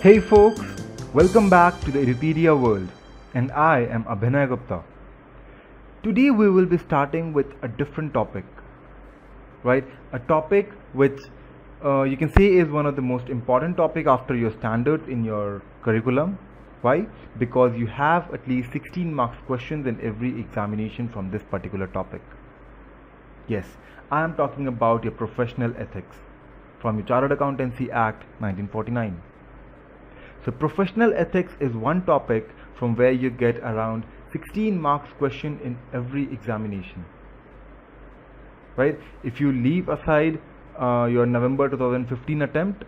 Hey folks, welcome back to the Edupedia world, and I am Abhinay Gupta. Today we will be starting with a different topic, right? A topic which you can say is one of the most important topic after your standards in your curriculum. Why? Because you have at least 16 marks questions in every examination from this particular topic. Yes, I am talking about your professional ethics from your Chartered Accountancy Act 1949. So professional ethics is one topic from where you get around 16 marks question in every examination. Right? If you leave aside your November 2015 attempt,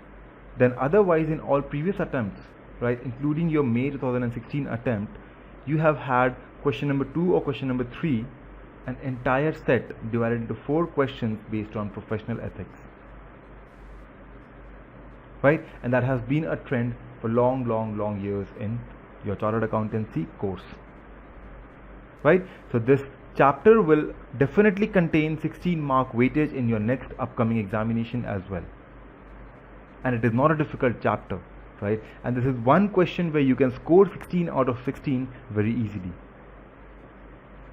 then otherwise in all previous attempts, right, including your May 2016 attempt, you have had question number 2 or question number 3, an entire set divided into 4 questions based on professional ethics. Right? And that has been a trend for long years in your Chartered Accountancy course. Right? So this chapter will definitely contain 16 mark weightage in your next upcoming examination as well. And it is not a difficult chapter, right? And this is one question where you can score 16 out of 16 very easily.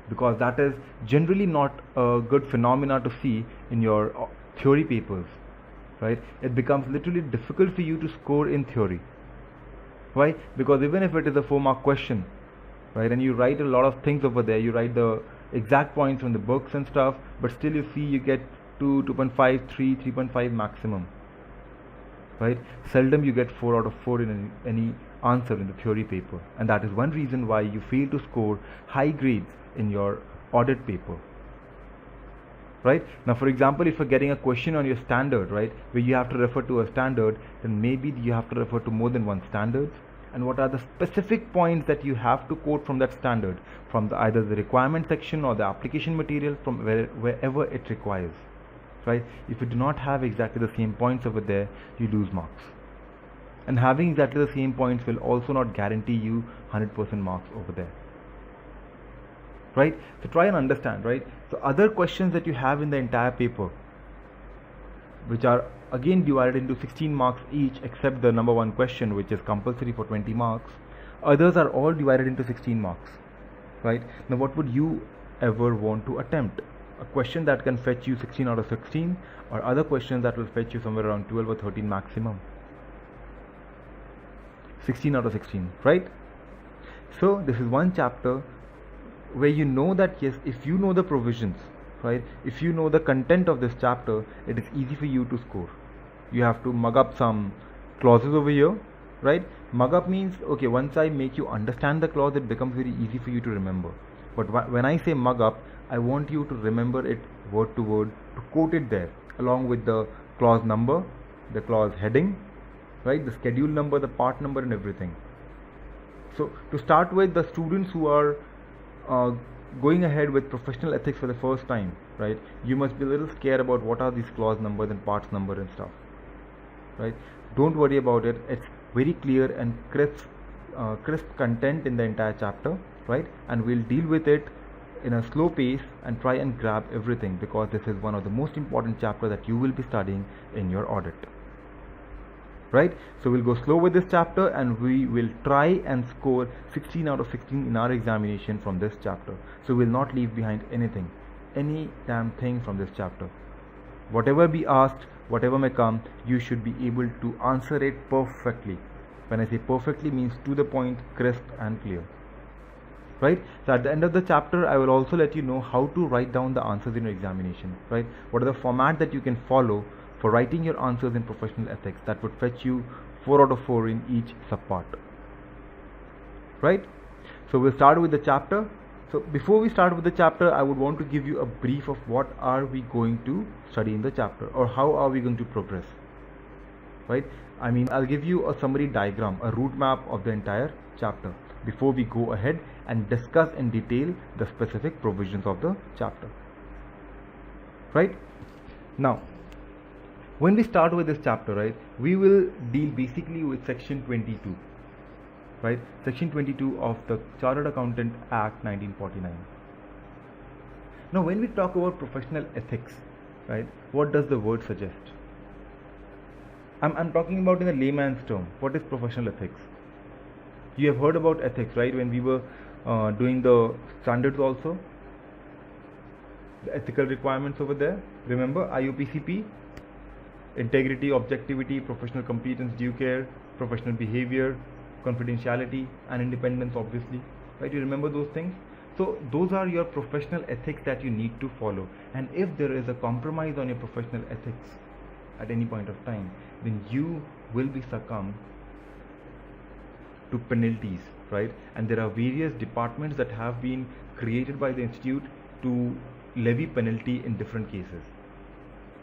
Because that is generally not a good phenomena to see in your theory papers, right? It becomes literally difficult for you to score in theory. Why? Because even if it is a 4-mark question, right, and you write a lot of things over there, you write the exact points from the books and stuff, but still you see you get 2, 2.5, 3, 3.5 maximum, right? Seldom you get 4 out of 4 in any answer in the theory paper, and that is one reason why you fail to score high grades in your audit paper. Right? Now, for example, if you're getting a question on your standard, right, where you have to refer to a standard, then maybe you have to refer to more than one standards. And what are the specific points that you have to quote from that standard, from either the requirement section or the application material, from wherever it requires. Right? If you do not have exactly the same points over there, you lose marks. And having exactly the same points will also not guarantee you 100% marks over there. Right? So try and understand, right? So other questions that you have in the entire paper, which are again divided into 16 marks each, except the number 1 question, which is compulsory for 20 marks. Others are all divided into 16 marks, right? Now what would you ever want to attempt? A question that can fetch you 16 out of 16, or other questions that will fetch you somewhere around 12 or 13 maximum. 16 out of 16, right? So this is one chapter where you know that yes, if you know the provisions, right, if you know the content of this chapter, it is easy for you to score. You have to mug up some clauses over here, right? Mug up means, okay, once I make you understand the clause, it becomes very easy for you to remember. But when I say mug up, I want you to remember it word to word, to quote it there, along with the clause number, the clause heading, right, the schedule number, the part number and everything. So to start with, the students who are going ahead with professional ethics for the first time, right, you must be a little scared about what are these clause numbers and parts number and stuff, right? Don't worry about it. It's very clear and crisp content in the entire chapter, right? And we'll deal with it in a slow pace and try and grab everything, because this is one of the most important chapters that you will be studying in your audit. Right? So we'll go slow with this chapter and we will try and score 16 out of 16 in our examination from this chapter. So we'll not leave behind anything, any damn thing from this chapter. Whatever be asked, whatever may come, you should be able to answer it perfectly. When I say perfectly, means to the point, crisp and clear. Right? So at the end of the chapter, I will also let you know how to write down the answers in your examination. Right? What are the format that you can follow for writing your answers in professional ethics that would fetch you 4 out of 4 in each subpart. Right? So we'll start with the chapter. So before we start with the chapter, I would want to give you a brief of what are we going to study in the chapter, or how are we going to progress. Right? I mean, I'll give you a summary diagram, a route map of the entire chapter before we go ahead and discuss in detail the specific provisions of the chapter. Right? Now, when we start with this chapter, right, we will deal basically with section 22, right, section 22 of the Chartered Accountant Act 1949. Now when we talk about professional ethics, right, what does the word suggest? I'm talking about in a layman's term. What is professional ethics? You have heard about ethics, right? When we were doing the standards also, the ethical requirements over there. Remember IOPCP, integrity, objectivity, professional competence, due care, professional behavior, confidentiality, and independence, obviously, right? You remember those things? So those are your professional ethics that you need to follow. And if there is a compromise on your professional ethics at any point of time, then you will be succumb to penalties, right? And there are various departments that have been created by the institute to levy penalty in different cases.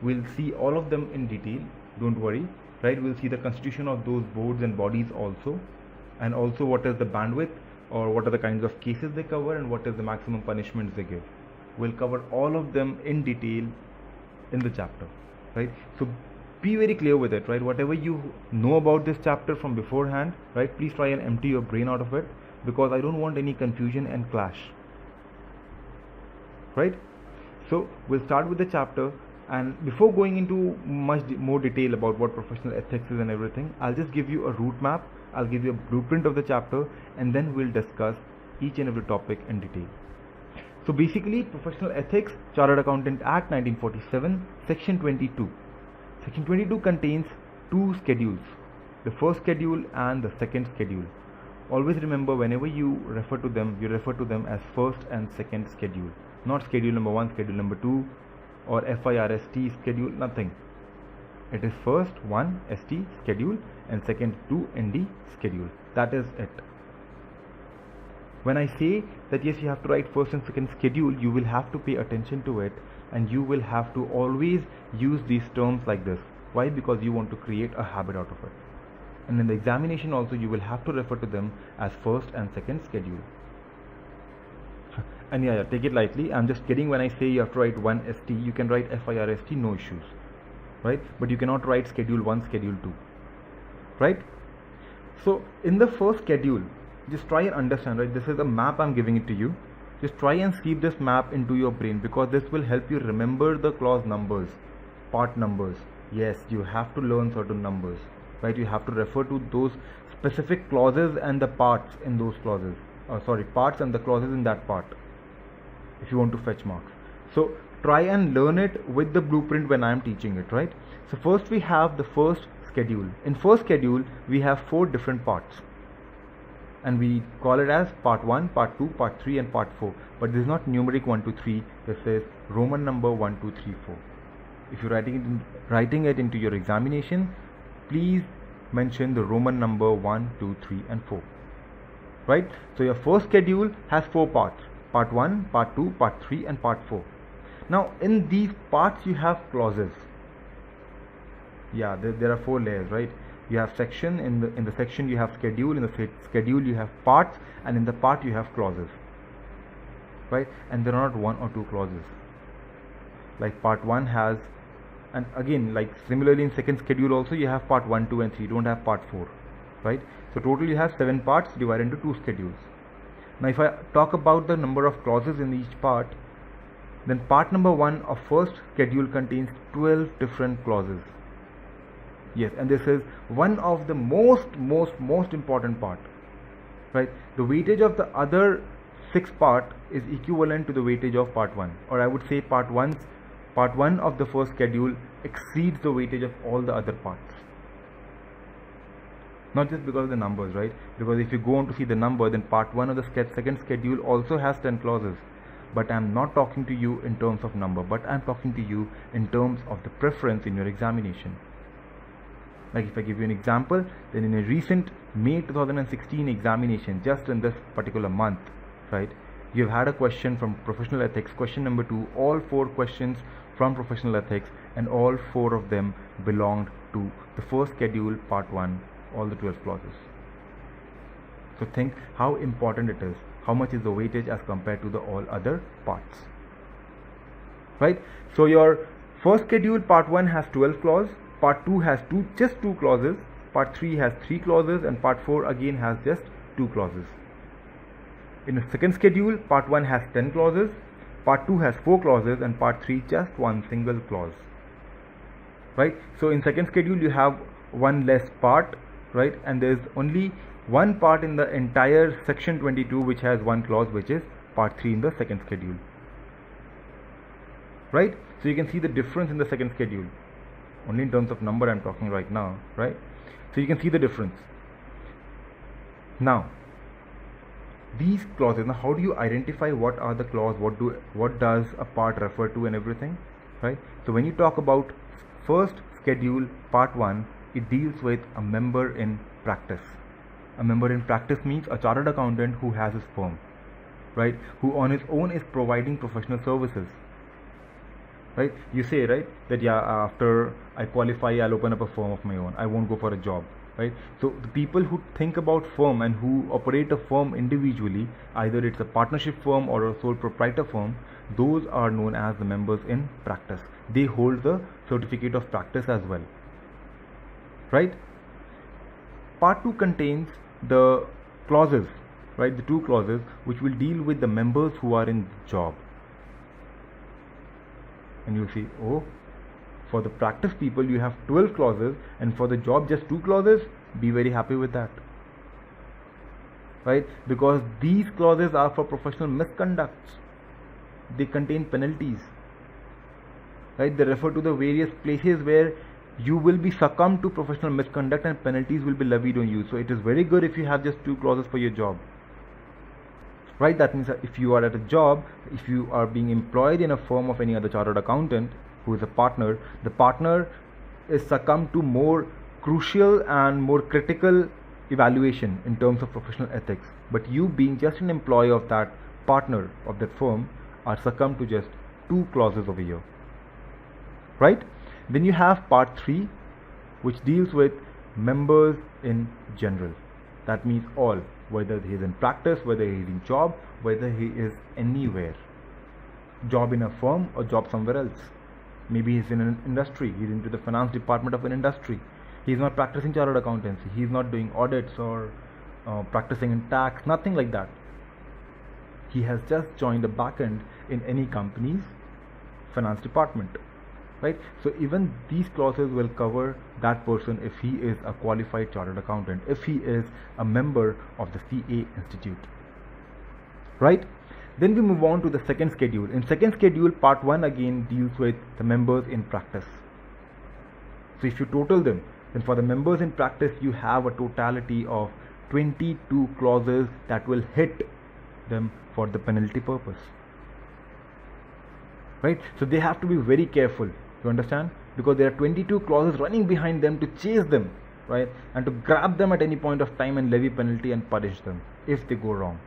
We'll see all of them in detail, don't worry, right? We'll see the constitution of those boards and bodies also, and also what is the bandwidth, or what are the kinds of cases they cover, and what is the maximum punishments they give. We'll cover all of them in detail in the chapter, right? So be very clear with it, right? Whatever you know about this chapter from beforehand, right, please try and empty your brain out of it, because I don't want any confusion and clash, right? So we'll start with the chapter, and before going into much more detail about what professional ethics is and everything, I'll just give you a route map, I'll give you a blueprint of the chapter, and then we'll discuss each and every topic in detail. So basically, Professional Ethics, Chartered Accountant Act 1947, Section 22. Section 22 contains two schedules, the first schedule and the second schedule. Always remember, whenever you refer to them, you refer to them as first and second schedule, not schedule number 1, schedule number 2, or FIRST schedule, nothing. It is first 1 ST schedule and second 2 ND schedule. That is it. When I say that yes, you have to write first and second schedule, you will have to pay attention to it, and you will have to always use these terms like this. Why? Because you want to create a habit out of it. And in the examination also, you will have to refer to them as first and second schedule. And yeah, take it lightly. I'm just kidding when I say you have to write 1 ST. You can write FIRST, no issues, right? But you cannot write schedule 1, schedule 2, right? So in the first schedule, just try and understand, right? This is a map, I'm giving it to you. Just try and keep this map into your brain, because this will help you remember the clause numbers, part numbers. Yes, you have to learn certain numbers, right? You have to refer to those specific clauses and the parts in those clauses. Parts and the clauses in that part, if you want to fetch marks. So try and learn it with the blueprint when I am teaching it, right? So first we have the first schedule. In first schedule, we have 4 different parts, and we call it as part 1, part 2, part 3, and part 4. But this is not numeric 1, 2, 3. This is Roman number 1, 2, 3, 4. If you're writing it into your examination, please mention the Roman number 1, 2, 3, and 4. Right? So your first schedule has 4 parts: part 1, part 2, part 3, and part 4. Now in these parts you have clauses. Yeah, there are 4 layers, right? You have section, in the section you have schedule, in the schedule you have parts, and in the part you have clauses, right? And there are not 1 or 2 clauses. Like part 1 has, and again, like similarly in second schedule also, you have part 1, 2, and 3. Don't have part 4, right? So total you have 7 parts divided into 2 schedules. Now if I talk about the number of clauses in each part, then part number 1 of first schedule contains 12 different clauses. Yes, and this is one of the most important part, right? The weightage of the other 6 part is equivalent to the weightage of part 1, or I would say part 1 of the first schedule exceeds the weightage of all the other parts. Not just because of the numbers, right? Because if you go on to see the number, then part 1 of the second schedule also has 10 clauses. But I am not talking to you in terms of number, but I am talking to you in terms of the preference in your examination. Like if I give you an example, then in a recent May 2016 examination, just in this particular month, right, you've had a question from Professional Ethics, question number 2, all 4 questions from Professional Ethics, and all 4 of them belonged to the first schedule, part 1, all the 12 clauses. So think how important it is, how much is the weightage as compared to the all other parts, right? So your first schedule, part 1 has 12 clauses, part 2 has just 2 clauses, part 3 has 3 clauses, and part 4 again has just 2 clauses. In the second schedule, part 1 has 10 clauses, part 2 has 4 clauses, and part 3 just 1 single clause, right? So in second schedule you have one less part, right? And there's only one part in the entire section 22 which has one clause, which is part 3 in the second schedule, right? So you can see the difference in the second schedule. Only in terms of number I'm talking right now, right? So you can see the difference. Now these clauses, now how do you identify what are the clause, what does a part refer to and everything, right? So when you talk about first schedule part 1, it deals with a member in practice. A member in practice means a chartered accountant who has his firm, right, who on his own is providing professional services, right? You say, right, that yeah, after I qualify I'll open up a firm of my own, I won't go for a job, right? So the people who think about firm and who operate a firm individually, either it's a partnership firm or a sole proprietor firm, those are known as the members in practice. They hold the certificate of practice as well, right? Part 2 contains the clauses, right, the 2 clauses which will deal with the members who are in job. And you'll see, oh, for the practice people you have 12 clauses, and for the job just 2 clauses. Be very happy with that, right? Because these clauses are for professional misconducts. They contain penalties, right? They refer to the various places where you will be succumbed to professional misconduct and penalties will be levied on you. So it is very good if you have just 2 clauses for your job, right? That means that if you are at a job, if you are being employed in a firm of any other chartered accountant who is a partner, the partner is succumbed to more crucial and more critical evaluation in terms of professional ethics. But you, being just an employee of that partner of that firm, are succumbed to just 2 clauses over here, right? Then you have part 3, which deals with members in general. That means all, whether he is in practice, whether he is in job, whether he is anywhere, job in a firm or job somewhere else. Maybe he's in an industry, he's into the finance department of an industry. He's not practicing chartered accountancy, he's not doing audits or practicing in tax, nothing like that. He has just joined the back end in any company's finance department, right? So even these clauses will cover that person if he is a qualified chartered accountant, if he is a member of the CA Institute, right? Then we move on to the second schedule. In second schedule, part 1 again deals with the members in practice. So if you total them, then for the members in practice you have a totality of 22 clauses that will hit them for the penalty purpose, right? So they have to be very careful, you understand, because there are 22 clauses running behind them to chase them, right, and to grab them at any point of time and levy penalty and punish them if they go wrong.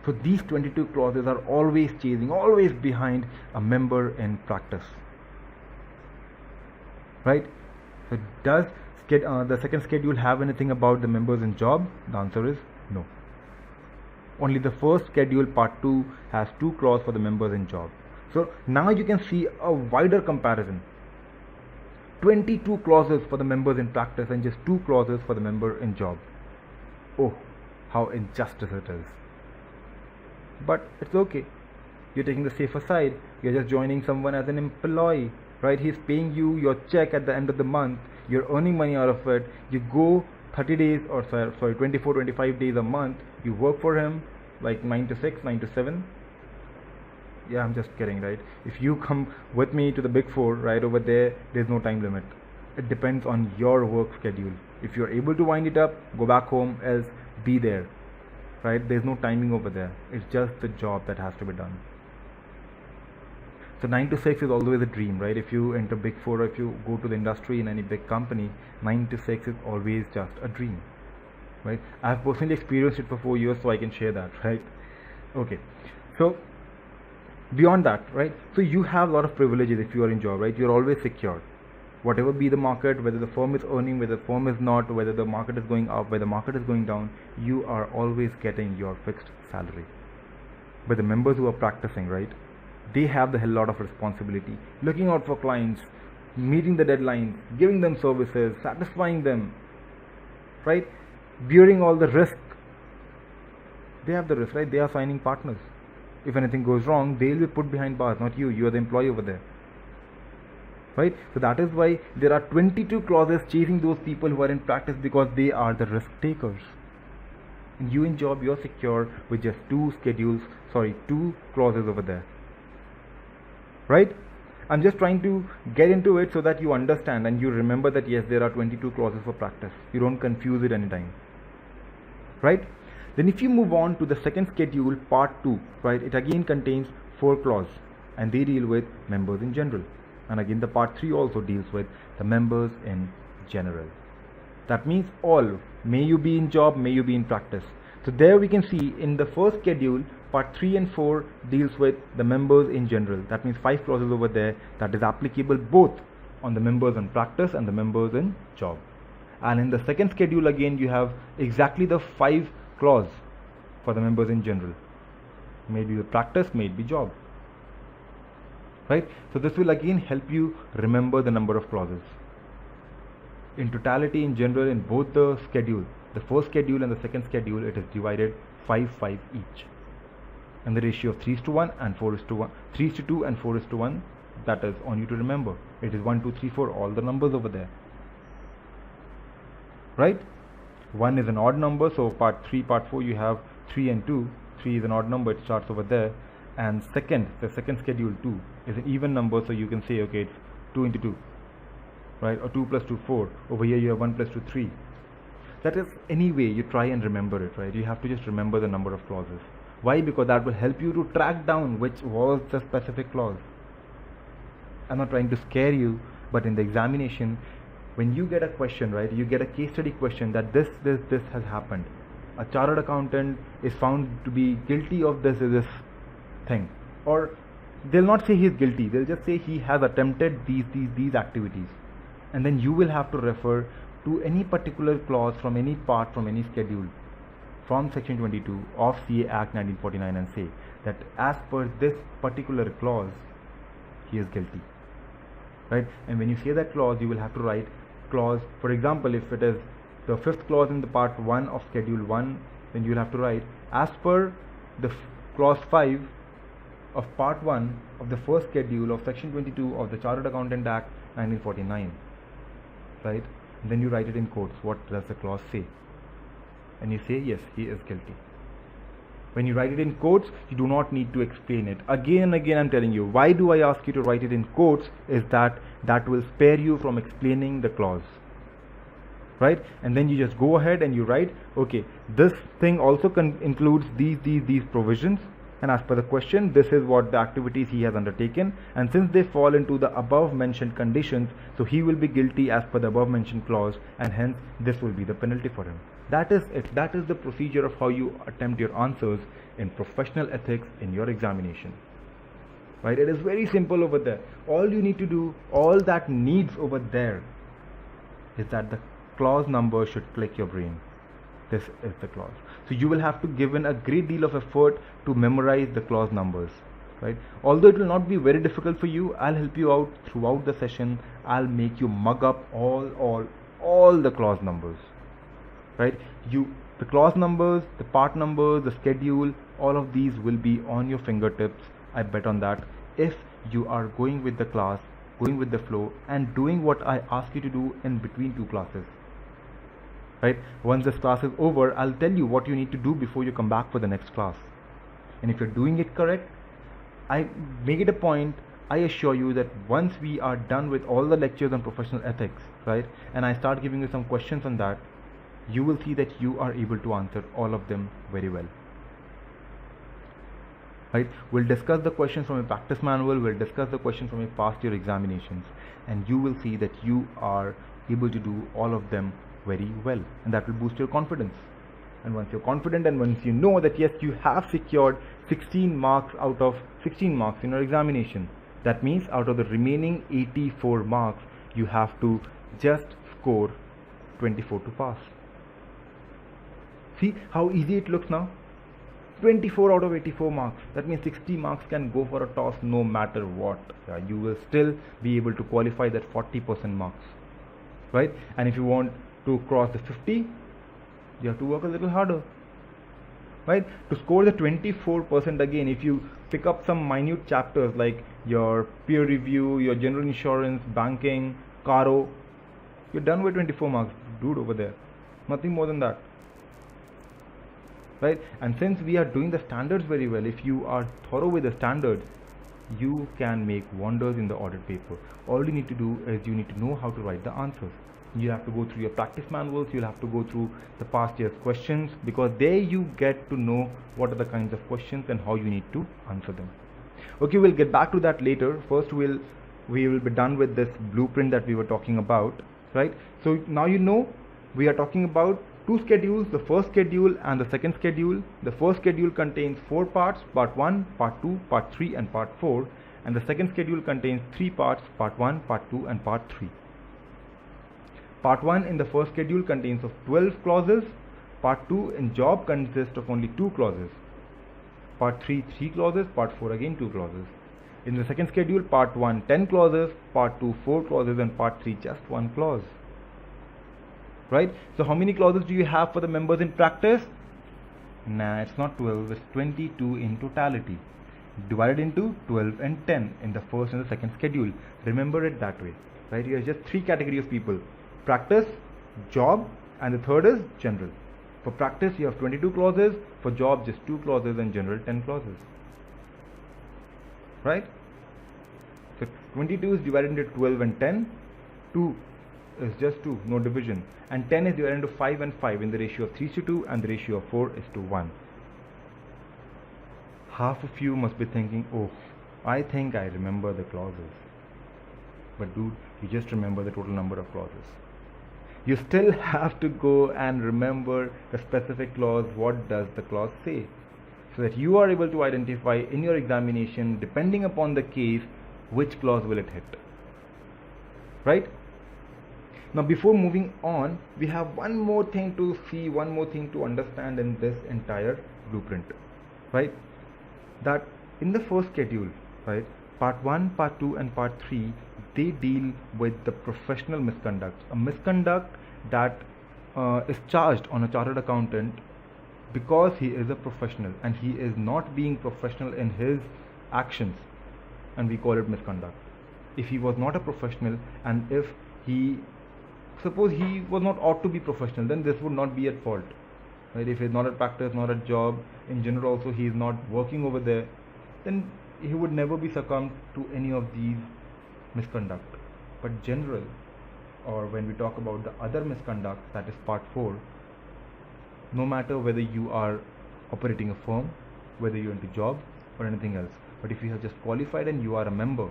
So these 22 clauses are always chasing, always behind a member in practice, right? So does the second schedule have anything about the members in job? The answer is no. Only the first schedule, part 2, has 2 clauses for the members in job. So now you can see a wider comparison. 22 clauses for the members in practice and just 2 clauses for the member in job. Oh, how injustice it is. But it's okay. You're taking the safer side. You're just joining someone as an employee, right? He's paying you your check at the end of the month. You're earning money out of it. You go 30 days or 24, 25 days a month. You work for him like 9 to 6, 9 to 7. Yeah, I'm just kidding, right? If you come with me to the Big 4, right over there, there's no time limit. It depends on your work schedule. If you're able to wind it up, go back home, else be there, right? There's no timing over there. It's just the job that has to be done. So 9 to 6 is always a dream, right? If you enter Big 4 or if you go to the industry in any big company, 9 to 6 is always just a dream, right? I've personally experienced it for 4 years, so I can share that, right? Okay, so beyond that, right, so you have a lot of privileges if you are in job, right? You're always secure. Whatever be the market, whether the firm is earning, whether the firm is not, whether the market is going up, whether the market is going down, you are always getting your fixed salary. But the members who are practicing, right, they have the hell lot of responsibility, looking out for clients, meeting the deadlines, giving them services, satisfying them, right, bearing all the risk. They have the risk, right? They are signing partners. If anything goes wrong, they'll be put behind bars, not you. You are the employee over there. right? So that is why there are 22 clauses chasing those people who are in practice, because they are the risk takers. And you in job, you're secure with just two clauses over there, right? I'm just trying to get into it so that you understand and you remember that yes, there are 22 clauses for practice. You don't confuse it anytime, right? Then if you move on to the second schedule, part 2, right, it again contains 4 clauses and they deal with members in general. And again the part 3 also deals with the members in general. That means all, may you be in job, may you be in practice. So there we can see in the first schedule, part 3 and 4 deals with the members in general. That means 5 clauses over there that is applicable both on the members in practice and the members in job. And in the second schedule again you have exactly the 5 clause for the members in general. Maybe the practice, maybe job. Right? So this will again help you remember the number of clauses. In totality, in general, in both the schedule, the first schedule and the second schedule, it is divided 5-5 each. And the ratio of 3:1 and 4:1, 3:2 and 4:1, that is on you to remember. It is 1, 2, 3, 4, all the numbers over there. Right? 1 is an odd number, so part 3, part 4, you have 3 and 2. 3 is an odd number, it starts over there. And the second schedule 2 is an even number, so you can say, okay, it's 2 into 2. Right, or 2 plus 2, 4. Over here you have 1 plus 2, 3. That is, anyway, you try and remember it, right? You have to just remember the number of clauses. Why? Because that will help you to track down which was the specific clause. I'm not trying to scare you, but in the examination, when you get a question, right, you get a case study question that this has happened. A chartered accountant is found to be guilty of this thing. Or they'll not say he's guilty, they'll just say he has attempted these activities. And then you will have to refer to any particular clause from any part, from any schedule, from section 22 of CA Act 1949 and say that as per this particular clause, he is guilty. Right? And when you say that clause, you will have to write clause. For example, if it is the 5th clause in the part 1 of schedule 1, then you will have to write as per the clause 5 of part 1 of the first schedule of section 22 of the Chartered Accountant Act 1949. Right? And then you write it in quotes. What does the clause say? And you say, yes, he is guilty. When you write it in quotes, you do not need to explain it. Again and again I'm telling you, why do I ask you to write it in quotes is that will spare you from explaining the clause. Right? And then you just go ahead and you write, okay, this thing also includes these provisions. And as per the question, this is what the activities he has undertaken, and since they fall into the above mentioned conditions, so he will be guilty as per the above mentioned clause, and hence this will be the penalty for him. That is it. That is the procedure of how you attempt your answers in professional ethics in your examination. Right? It is very simple over there. All you need to do, all that needs over there is that the clause number should click your brain. This is the clause. So you will have to give in a great deal of effort to memorize the clause numbers, right? Although it will not be very difficult for you, I'll help you out throughout the session. I'll make you mug up all the clause numbers, right? The clause numbers, the part numbers, the schedule, all of these will be on your fingertips. I bet on that. If you are going with the class, going with the flow, and doing what I ask you to do in between 2 classes. Right? Once this class is over, I'll tell you what you need to do before you come back for the next class. And if you're doing it correct, I make it a point, I assure you that once we are done with all the lectures on professional ethics, right, and I start giving you some questions on that, you will see that you are able to answer all of them very well. Right? We'll discuss the questions from a practice manual, we'll discuss the questions from a past year examinations, and you will see that you are able to do all of them very well, and that will boost your confidence. And once you're confident, and once you know that yes, you have secured 16 marks out of 16 marks in your examination, that means out of the remaining 84 marks, you have to just score 24 to pass. See how easy it looks now? 24 out of 84 marks. That means 60 marks can go for a toss no matter what. You will still be able to qualify that 40% marks, right? And if you want to cross the 50, you have to work a little harder. right? To score the 24%, again, if you pick up some minute chapters like your peer review, your general insurance, banking, caro, you're done with 24 marks, dude, over there. Nothing more than that, right? And since we are doing the standards very well, if you are thorough with the standards, you can make wonders in the audit paper. All you need to do is you need to know how to write the answers. You have to go through your practice manuals, you'll have to go through the past year's questions, because there you get to know what are the kinds of questions and how you need to answer them. Okay, we'll get back to that later. First we will be done with this blueprint that we were talking about, right? So now you know we are talking about two schedules, the first schedule and the second schedule. The first schedule contains 4 parts, part 1, part 2, part 3 and part 4, and the second schedule contains 3 parts, part 1, part 2 and part 3. Part 1 in the first schedule contains of 12 clauses, part 2 in job consists of only 2 clauses, part 3 3 clauses, part 4 again 2 clauses. In the second schedule, part 1 10 clauses, part 2 4 clauses and part 3 just 1 clause. Right? So how many clauses do you have for the members in practice? Nah, it's not 12, it's 22 in totality, divided into 12 and 10 in the first and the second schedule. Remember it that way, right? You have just 3 categories of people: practice, job, and the third is general. For practice you have 22 clauses, for job just 2 clauses, and general 10 clauses, right? So 22 is divided into 12 and 10, 2 is just 2, no division, and 10 is divided into 5 and 5 in the ratio of 3:2 and the ratio of 4:1. Half of you must be thinking, oh, I think I remember the clauses. But dude, you just remember the total number of clauses. You still have to go and remember the specific clause. What does the clause say? So that you are able to identify in your examination, depending upon the case, which clause will it hit, right? Now before moving on, we have one more thing to see, one more thing to understand in this entire blueprint, right? That in the first schedule, right, part 1, part 2 and part 3, they deal with the professional misconduct, a misconduct that is charged on a chartered accountant because he is a professional and he is not being professional in his actions, and we call it misconduct. If he was not a professional, and if he, suppose he was not ought to be professional, then this would not be at fault, right? If he is not at practice, not at job, in general also he is not working over there, then he would never be succumbed to any of these misconduct. But general, or when we talk about the other misconduct, that is part 4, no matter whether you are operating a firm, whether you're into job or anything else, but if you have just qualified and you are a member,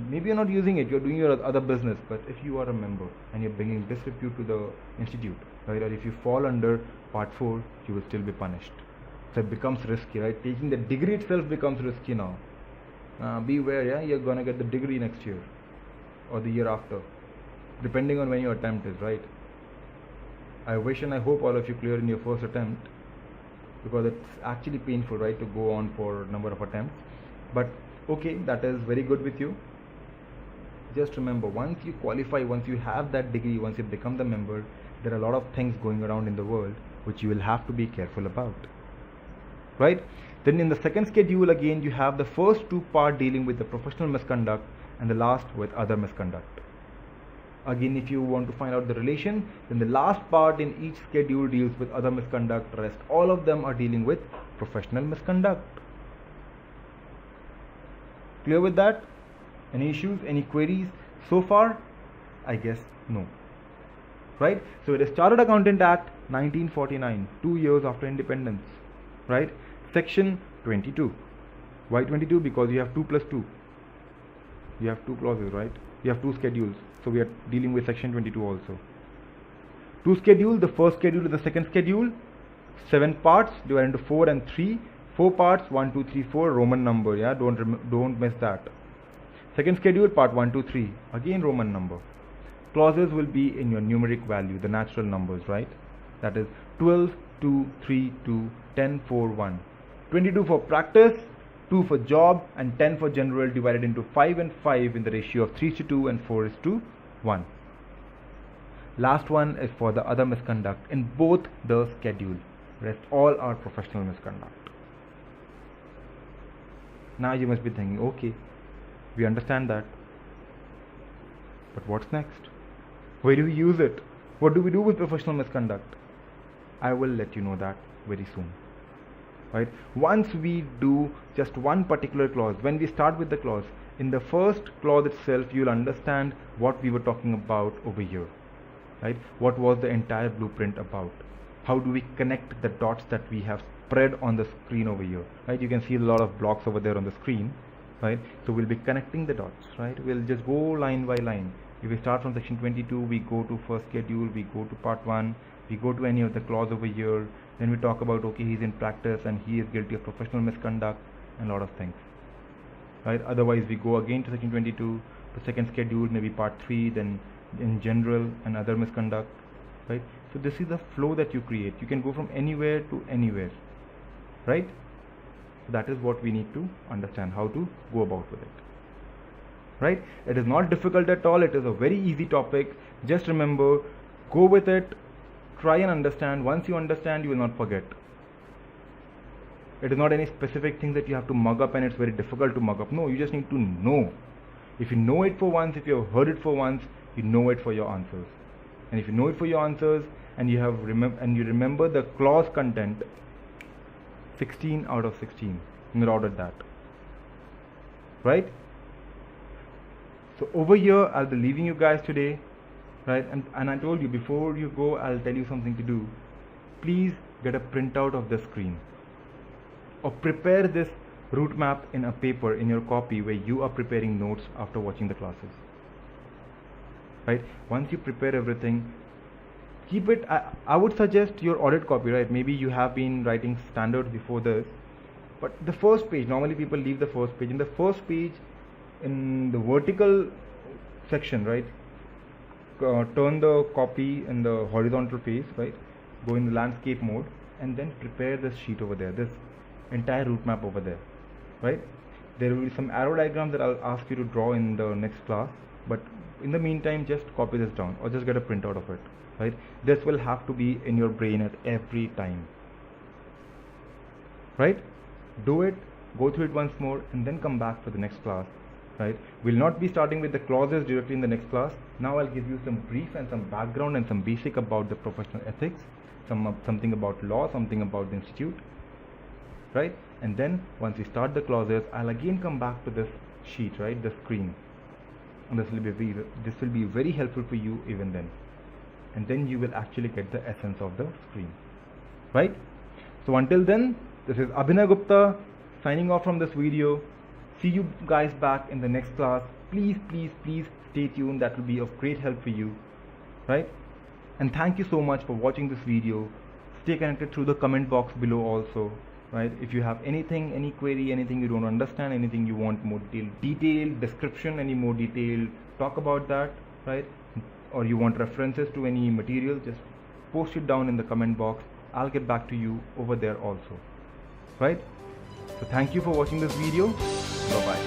maybe you're not using it, you're doing your other business, but if you are a member and you're bringing disrepute to the institute, right, or if you fall under part 4, you will still be punished. So it becomes risky, right? Taking the degree itself becomes risky now. Beware, yeah, you're gonna get the degree next year or the year after, depending on when your attempt is, right? I wish and I hope all of you clear in your first attempt, because it's actually painful, right, to go on for a number of attempts. But okay, that is very good with you. Just remember, once you qualify, once you have that degree, once you become the member, there are a lot of things going around in the world which you will have to be careful about, right? Then in the second schedule, again, you have the first 2 parts dealing with the professional misconduct and the last with other misconduct. Again, if you want to find out the relation, then the last part in each schedule deals with other misconduct. The rest, all of them are dealing with professional misconduct. Clear with that? Any issues, any queries so far? I guess no, right? So it is Chartered Accountant Act 1949, 2 years after independence, right? Section 22. Why 22? Because you have 2 plus 2. You have 2 clauses, right? You have 2 schedules. So we are dealing with section 22 also. 2 schedules, the first schedule to the second schedule, 7 parts divided into 4 and 3. 4 parts, 1, 2, 3, 4, Roman number, yeah, don't miss that. Second schedule, part 1, 2, 3, again Roman number. Clauses will be in your numeric value, the natural numbers, right? That is 12, 2, 3, 2, 10, 4, 1. 22 for practice, 2 for job, and 10 for general, divided into 5 and 5 in the ratio of 3:2 and 4:1. Last one is for the other misconduct in both the schedule. Rest all are professional misconduct. Now you must be thinking, okay, we understand that, but what's next? Where do we use it? What do we do with professional misconduct? I will let you know that very soon. Right? Once we do just one particular clause, when we start with the clause, in the first clause itself, you'll understand what we were talking about over here. Right? What was the entire blueprint about? How do we connect the dots that we have spread on the screen over here? Right? You can see a lot of blocks over there on the screen. Right? So we'll be connecting the dots. Right? We'll just go line by line. If we start from section 22, we go to first schedule, we go to part 1, we go to any of the clause over here, then we talk about, okay, he's in practice and he is guilty of professional misconduct and a lot of things. Right? Otherwise, we go again to section 22, to second schedule, maybe part 3, then in general and other misconduct. Right? So this is the flow that you create. You can go from anywhere to anywhere. Right? So that is what we need to understand, how to go about with it. Right? It is not difficult at all. It is a very easy topic. Just remember, go with it, try and understand. Once you understand, you will not forget. It is not any specific thing that you have to mug up and it's very difficult to mug up. No, you just need to know. If you know it for once, if you have heard it for once, you know it for your answers. And if you know it for your answers and you have remember the clause content, 16 out of 16, you routed that. Right? So over here, I'll be leaving you guys today, right? And I told you, before you go, I'll tell you something to do. Please get a printout of the screen, or prepare this route map in a paper in your copy where you are preparing notes after watching the classes. Right? Once you prepare everything, keep it. I would suggest your audit copy, right? Maybe you have been writing standards before this, but the first page, normally people leave the first page. In the first page, in the vertical section, right, turn the copy in the horizontal face, right, go in the landscape mode, and then prepare this sheet over there, this entire route map over there. Right? There will be some arrow diagrams that I'll ask you to draw in the next class, but in the meantime, just copy this down or just get a printout of it. Right? This will have to be in your brain at every time. Right? Do it, go through it once more, and then come back for the next class. Right? We'll not be starting with the clauses directly in the next class. Now I'll give you some brief and some background and some basic about the professional ethics, something about law, something about the institute. Right? And then once we start the clauses, I'll again come back to this sheet, right, the screen, and this will be very helpful for you even then. And then you will actually get the essence of the screen. Right? So until then, this is Abhinay Gupta signing off from this video. See you guys back in the next class. Please stay tuned. That will be of great help for you. Right? And thank you so much for watching this video. Stay connected through the comment box below also. Right? If you have anything, any query, anything you don't understand, anything you want more detailed description, any more detailed talk about that, right? Or you want references to any material, just post it down in the comment box. I'll get back to you over there also. Right? So thank you for watching this video. Bye bye.